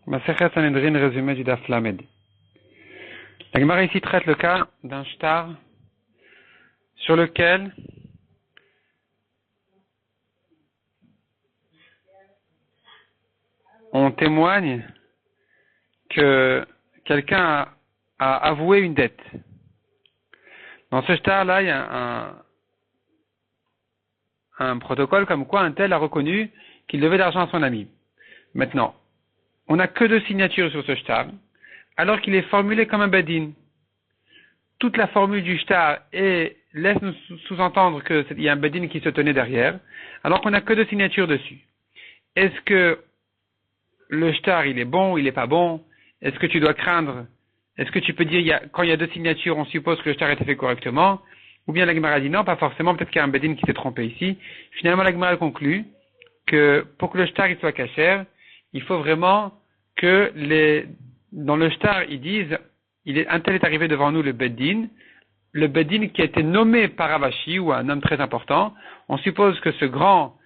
Masechet Sanhedrin, résumé du Daf Lamed. La Gemara ici traite le cas d'un shtar sur lequel on témoigne que quelqu'un a avoué une dette. Dans ce shtar-là, il y a un protocole comme quoi un tel a reconnu qu'il devait de l'argent à son ami. Maintenant, on n'a que deux signatures sur ce shtar, alors qu'il est formulé comme un badin. Toute la formule du shtar laisse nous sous-entendre qu'il y a un badin qui se tenait derrière, alors qu'on n'a que deux signatures dessus. Est-ce que le shtar, il est bon ou il est pas bon? Est-ce que tu dois craindre? Est-ce que tu peux dire, quand il y a deux signatures, on suppose que le shtar a été fait correctement? Ou bien la Gemara dit non, pas forcément, peut-être qu'il y a un badin qui s'est trompé ici. Finalement, la Gemara conclut que pour que le shtar il soit kasher, il faut vraiment que dans le shtar, ils disent, un tel est arrivé devant nous, le bedin qui a été nommé par Ravashi, ou un homme très important. On suppose que ce grand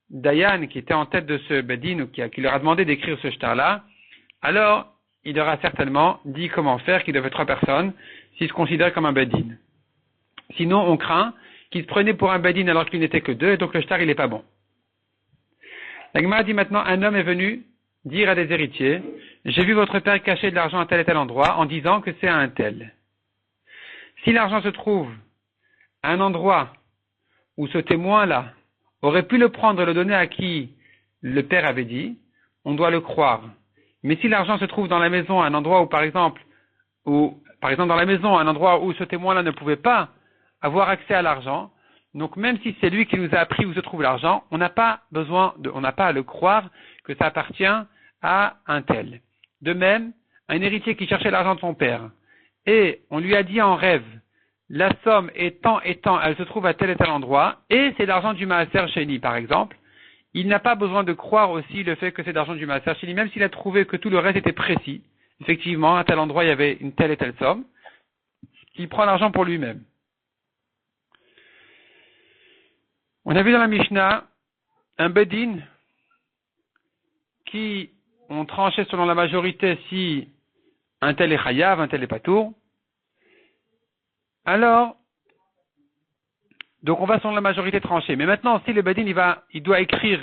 Dayan, qui était en tête de ce bedin, ou qui leur a demandé d'écrire ce shtar-là, alors, il aura certainement dit comment faire, qu'il devait 3 personnes, s'il se considère comme un bedin. Sinon, on craint qu'il se prenait pour un bedin alors qu'il n'était que 2, et donc le shtar, il n'est pas bon. La Gemara dit maintenant, un homme est venu dire à des héritiers, j'ai vu votre père cacher de l'argent à tel et tel endroit, en disant que c'est à un tel. Si l'argent se trouve à un endroit où ce témoin-là aurait pu le prendre et le donner à qui le père avait dit, on doit le croire. Mais si l'argent se trouve dans la maison, à un endroit où, par exemple, dans la maison, un endroit où ce témoin-là ne pouvait pas avoir accès à l'argent, donc même si c'est lui qui nous a appris où se trouve l'argent, on n'a pas à le croire que ça appartient à un tel. De même, un héritier qui cherchait l'argent de son père, et on lui a dit en rêve, la somme étant, elle se trouve à tel et tel endroit, et c'est l'argent du Maaser Sheni, par exemple, il n'a pas besoin de croire aussi le fait que c'est l'argent du Maaser Sheni, même s'il a trouvé que tout le reste était précis. Effectivement, à tel endroit, il y avait une telle et telle somme, il prend l'argent pour lui-même. On a vu dans la Mishnah un bedin qui ont tranché selon la majorité si un tel est chayav, un tel est patour. Alors, donc on va selon la majorité trancher. Mais maintenant, si le bedin il doit écrire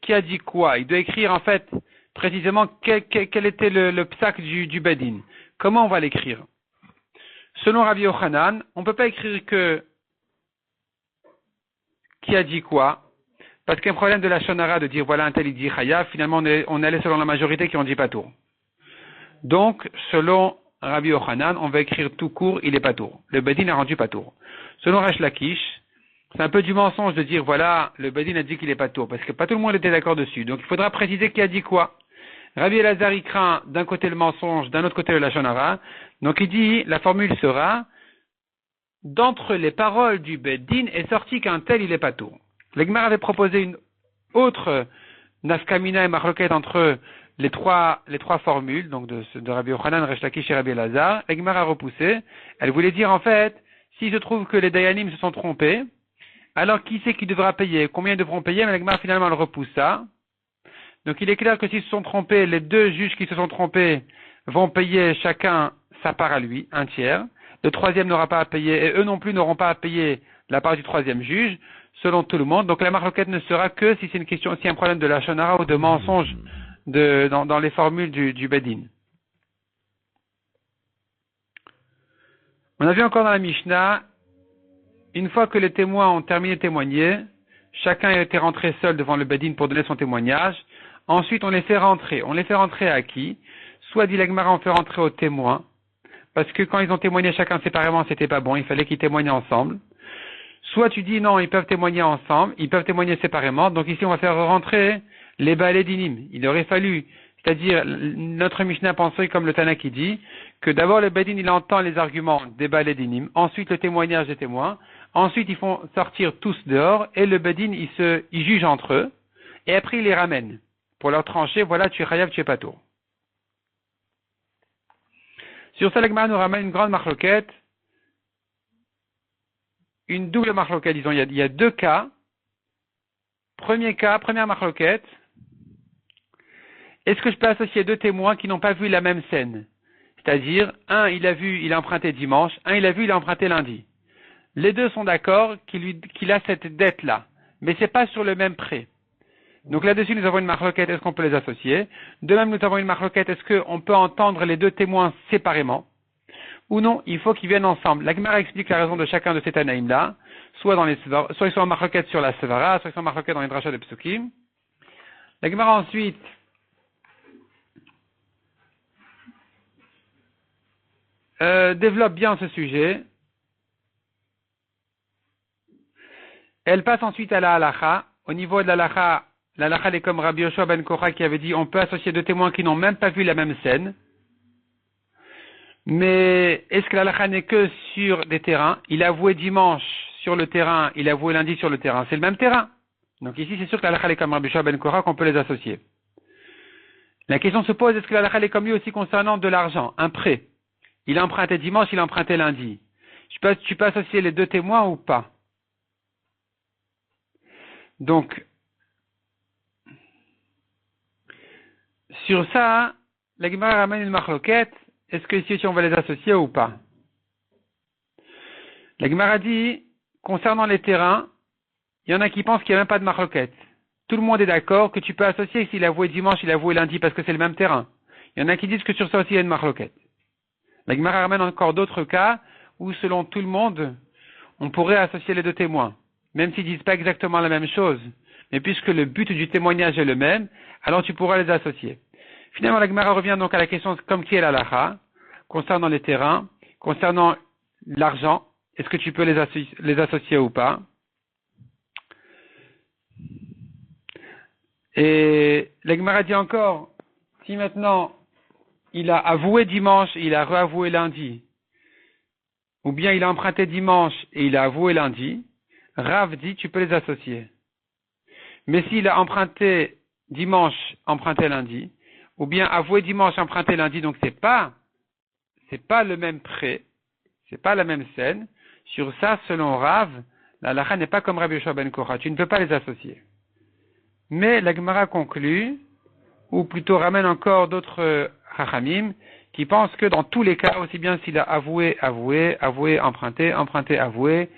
qui a dit quoi. Il doit écrire en fait précisément quel était le psak du bedin. Comment on va l'écrire? Selon Rabbi Yochanan, on ne peut pas écrire que qui a dit quoi, parce qu'il y a un problème de la shonara de dire voilà un tel il dit chayav, finalement on allait selon la majorité qui ont dit patour. Donc, selon Rabbi Yochanan, on va écrire tout court, il est patour. Le bedin a rendu patour. Selon Resh Lakish, c'est un peu du mensonge de dire voilà, le bedin a dit qu'il est patour, parce que pas tout le monde était d'accord dessus. Donc il faudra préciser qui a dit quoi. Rabbi Elazar il craint d'un côté le mensonge, d'un autre côté le lachonara. Donc il dit, la formule sera d'entre les paroles du bedin est sorti qu'un tel il est patour. L'Egmar avait proposé une autre nafkamina et marloquette entre les trois formules, donc de Rabbi Yochanan, Resh Lakish et Rabbi Elazar. L'Egmar a repoussé. Elle voulait dire en fait, s'il se trouve que les Dayanim se sont trompés, alors qui c'est qui devra payer? Combien ils devront payer? Mais l'Egmar finalement le repousse ça. Donc il est clair que s'ils se sont trompés, les deux juges qui se sont trompés vont payer chacun sa part à lui, un tiers. Le troisième n'aura pas à payer, et eux non plus n'auront pas à payer la part du troisième juge, selon tout le monde. Donc la marloquette ne sera que si c'est une question, si un problème de la shonara ou de mensonge dans les formules du bedin. On a vu encore dans la Mishnah, une fois que les témoins ont terminé de témoigner, chacun a été rentré seul devant le bedin pour donner son témoignage. Ensuite, on les fait rentrer. On les fait rentrer à qui? Soit dit l'Agmara, on fait rentrer aux témoins, parce que quand ils ont témoigné chacun séparément, c'était pas bon, il fallait qu'ils témoignent ensemble. Soit tu dis non, ils peuvent témoigner ensemble, ils peuvent témoigner séparément. Donc ici, on va faire rentrer les Baalei Dinim. Il aurait fallu, c'est-à-dire, notre Mishnah penserait comme le Tana qui dit, que d'abord le bedin, il entend les arguments des Baalei Dinim, ensuite le témoignage des témoins, ensuite ils font sortir tous dehors, et le bedin, il juge entre eux, et après il les ramène, pour leur trancher, voilà, tu es chayav, tu es patour. Sur ça, l'Agmara nous ramène une grande marloquette, une double marloquette, disons, il y a deux cas. Premier cas, première marloquette, est-ce que je peux associer deux témoins qui n'ont pas vu la même scène? C'est-à-dire, un, il a vu, il a emprunté dimanche, un, il a vu, il a emprunté lundi. Les deux sont d'accord qu'il a cette dette-là, mais c'est pas sur le même prêt. Donc là-dessus, nous avons une marloquette, est-ce qu'on peut les associer? De même, nous avons une marloquette, est-ce qu'on peut entendre les deux témoins séparément? Ou non, il faut qu'ils viennent ensemble. La Gemara explique la raison de chacun de ces Tanaïm-là, soit ils sont en marloquette sur la Sevara, soit ils sont en marloquette dans les drachas de Psukim. La Gemara ensuite développe bien ce sujet. Elle passe ensuite à la halacha. Au niveau de la halacha est comme Rabbi Yoshua ben Korah qui avait dit on peut associer deux témoins qui n'ont même pas vu la même scène. Mais est-ce que la halacha n'est que sur des terrains? Il a avoué dimanche sur le terrain, il a avoué lundi sur le terrain. C'est le même terrain. Donc ici, c'est sûr que la halacha est comme Rabbi Yoshua ben Korah qu'on peut les associer. La question se pose, est-ce que la halacha est comme lui aussi concernant de l'argent, un prêt? Il a emprunté dimanche, il a emprunté lundi. Tu peux associer les deux témoins ou pas? Donc, sur ça, la Gemara ramène une marloquette. Est-ce que ici on va les associer ou pas? La Gemara dit, concernant les terrains, il y en a qui pensent qu'il n'y a même pas de marloquette. Tout le monde est d'accord que tu peux associer s'il a avoué dimanche, il a avoué lundi parce que c'est le même terrain. Il y en a qui disent que sur ça aussi il y a une marloquette. La Gemara ramène encore d'autres cas où, selon tout le monde, on pourrait associer les deux témoins, même s'ils disent pas exactement la même chose. Mais puisque le but du témoignage est le même, alors tu pourras les associer. Finalement, la Gemara revient donc à la question comme qui est la halacha, concernant les terrains, concernant l'argent, est-ce que tu peux les associer ou pas? Et la Gemara dit encore, si maintenant il a avoué dimanche et il a reavoué lundi, ou bien il a emprunté dimanche et il a avoué lundi, Rav dit tu peux les associer. Mais s'il a emprunté dimanche, emprunté lundi, ou bien avoué dimanche, emprunté lundi, donc c'est pas le même prêt, c'est pas la même scène. Sur ça, selon Rav, la halacha n'est pas comme Rabbi Yoshua ben Korah, tu ne peux pas les associer. Mais la Gemara conclut, ou plutôt ramène encore d'autres Chachamim, qui pensent que dans tous les cas, aussi bien s'il a avoué, emprunté, avoué,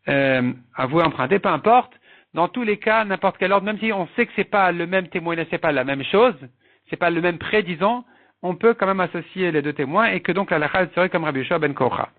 emprunté, peu importe, dans tous les cas, n'importe quel ordre, même si on sait que c'est pas le même témoignage, c'est pas la même chose, c'est pas le même prêt, disons, on peut quand même associer les deux témoins et que donc la halakha serait comme Rabbi Yoshua ben Korah.